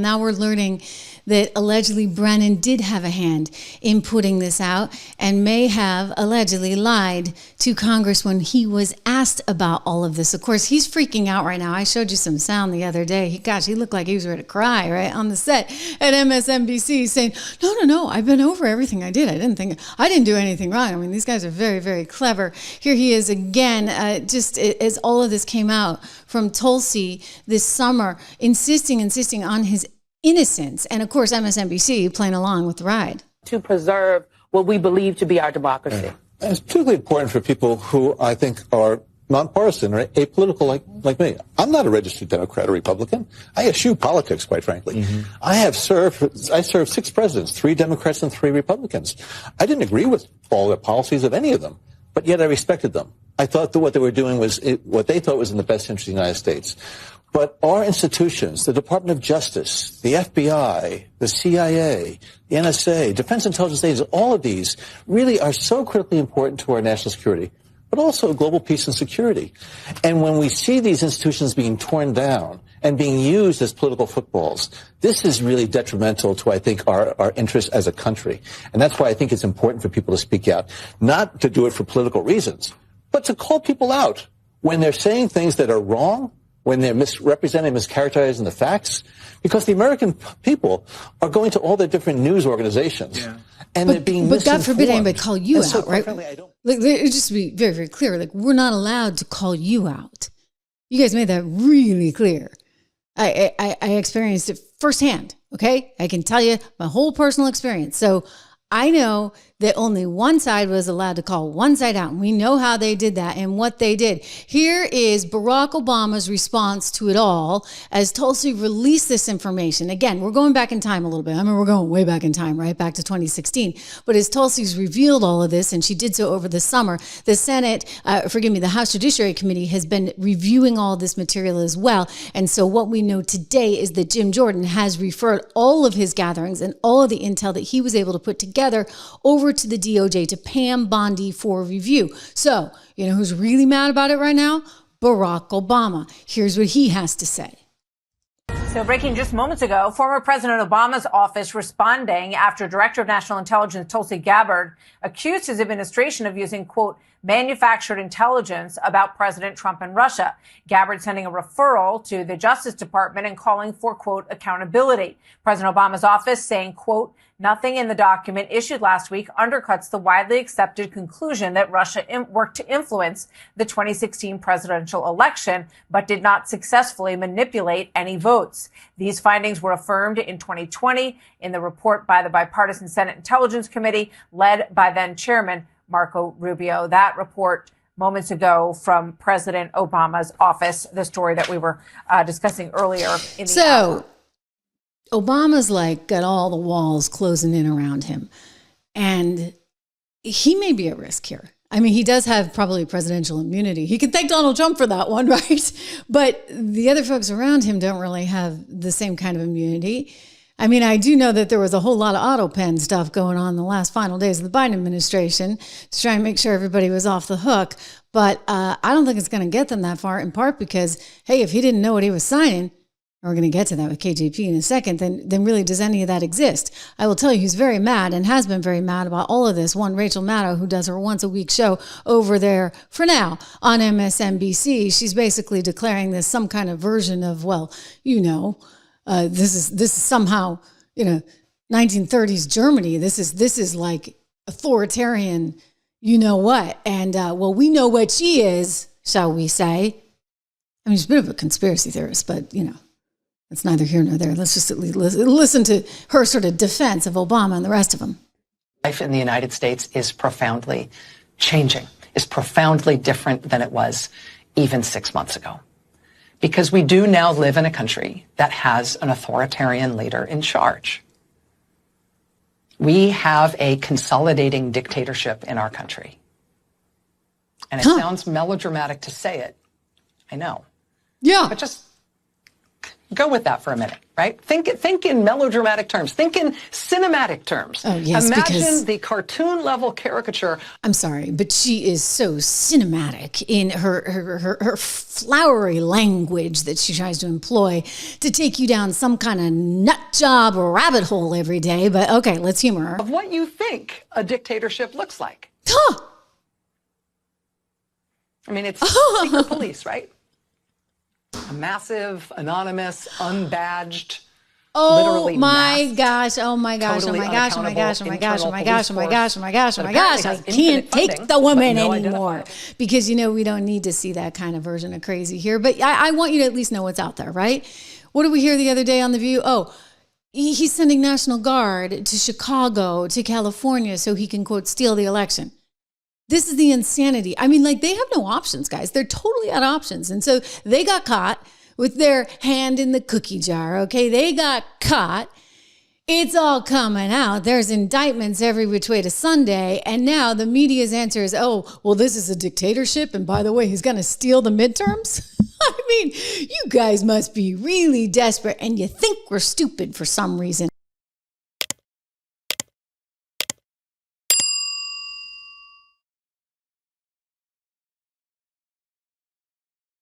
Now we're learning that allegedly Brennan did have a hand in putting this out and may have allegedly lied to Congress when he was asked about all of this. Of course, he's freaking out right now. I showed you some sound the other day. He looked like he was ready to cry right on the set at MSNBC saying, no, I've been over everything I did. I didn't do anything wrong. I mean, these guys are very, very clever. Here he is again, just as all of this came out from Tulsi this summer, insisting on his innocence. And of course, MSNBC playing along with the ride. To preserve what we believe to be our democracy. And it's particularly important for people who I think are nonpartisan or apolitical like me. I'm not a registered Democrat or Republican. I eschew politics, quite frankly. Mm-hmm. I served 6 presidents, 3 Democrats and 3 Republicans. I didn't agree with all the policies of any of them, but yet I respected them. I thought that what they were doing was what they thought was in the best interest of the United States. But our institutions, the Department of Justice, the FBI, the CIA, the NSA, Defense Intelligence Agency, all of these really are so critically important to our national security, but also global peace and security. And when we see these institutions being torn down and being used as political footballs, this is really detrimental to, I think, our interests as a country. And that's why I think it's important for people to speak out, not to do it for political reasons, but to call people out when they're saying things that are wrong, when they're misrepresenting, mischaracterizing the facts, because the American people are going to all the different news organizations, and they're being misinformed. But God forbid anybody call you out, right? Frankly, I don't. Like, just to be very, very clear, like, we're not allowed to call you out. You guys made that really clear. I experienced it firsthand, okay? I can tell you my whole personal experience. So I know that only one side was allowed to call one side out. And we know how they did that and what they did. Here is Barack Obama's response to it all as Tulsi released this information. Again, we're going back in time a little bit. I mean, we're going way back in time, right? Back to 2016. But as Tulsi's revealed all of this, and she did so over the summer, the Senate, the House Judiciary Committee has been reviewing all this material as well. And so what we know today is that Jim Jordan has referred all of his gatherings and all of the intel that he was able to put together over to the DOJ, to Pam Bondi for review. So, you know who's really mad about it right now? Barack Obama. Here's what he has to say. So breaking just moments ago, former President Obama's office responding after Director of National Intelligence Tulsi Gabbard accused his administration of using, quote, manufactured intelligence about President Trump and Russia. Gabbard sending a referral to the Justice Department and calling for, quote, accountability. President Obama's office saying, quote, nothing in the document issued last week undercuts the widely accepted conclusion that Russia worked to influence the 2016 presidential election, but did not successfully manipulate any votes. These findings were affirmed in 2020 in the report by the Bipartisan Senate Intelligence Committee led by then Chairman Marco Rubio. That report moments ago from President Obama's office, the story that we were discussing earlier in the hour. Obama's got all the walls closing in around him, and he may be at risk here. I mean, he does have probably presidential immunity. He can thank Donald Trump for that one, right? But the other folks around him don't really have the same kind of immunity. I mean, I do know that there was a whole lot of auto pen stuff going on the last final days of the Biden administration to try and make sure everybody was off the hook. But I don't think it's going to get them that far, in part because, hey, if he didn't know what he was signing, we're going to get to that with KJP in a second, then really does any of that exist? I will tell you he's very mad and has been very mad about all of this. One, Rachel Maddow, who does her once a week show over there for now on MSNBC, she's basically declaring this some kind of version of, this is somehow, 1930s Germany. This is like authoritarian, you know what? And, we know what she is, shall we say. I mean, she's a bit of a conspiracy theorist, but, it's neither here nor there. Let's just at least listen to her sort of defense of Obama and the rest of them. Life in the United States is profoundly changing, is profoundly different than it was even 6 months ago. Because we do now live in a country that has an authoritarian leader in charge. We have a consolidating dictatorship in our country. And it sounds melodramatic to say it. I know. Yeah. But just Go with that for a minute, right? Think in melodramatic terms. Think in cinematic terms. Oh, yes, Imagine the cartoon level caricature. I'm sorry, but she is so cinematic in her flowery language that she tries to employ to take you down some kind of nut job or rabbit hole every day. But okay, let's humor her. Of what you think a dictatorship looks like. Huh. I mean, it's secret police, right? A massive, anonymous, unbadged, literally my masked, gosh, oh my gosh, oh totally my gosh, oh my gosh, oh my gosh, oh my gosh, oh my gosh, oh my gosh, oh my that gosh. I apparently has can't infinite take funding, the woman but no anymore identifiable. because, you know, we don't need to see that kind of version of crazy here. But I want you to at least know what's out there, right? What did we hear the other day on The View? Oh, he's sending National Guard to Chicago, to California, so he can, quote, steal the election. This is the insanity. I mean, like, they have no options, guys. They're totally out of options. And so they got caught with their hand in the cookie jar, okay? They got caught. It's all coming out. There's indictments every which way to Sunday. And now the media's answer is, oh, well, this is a dictatorship. And by the way, he's going to steal the midterms. I mean, you guys must be really desperate. And you think we're stupid for some reason.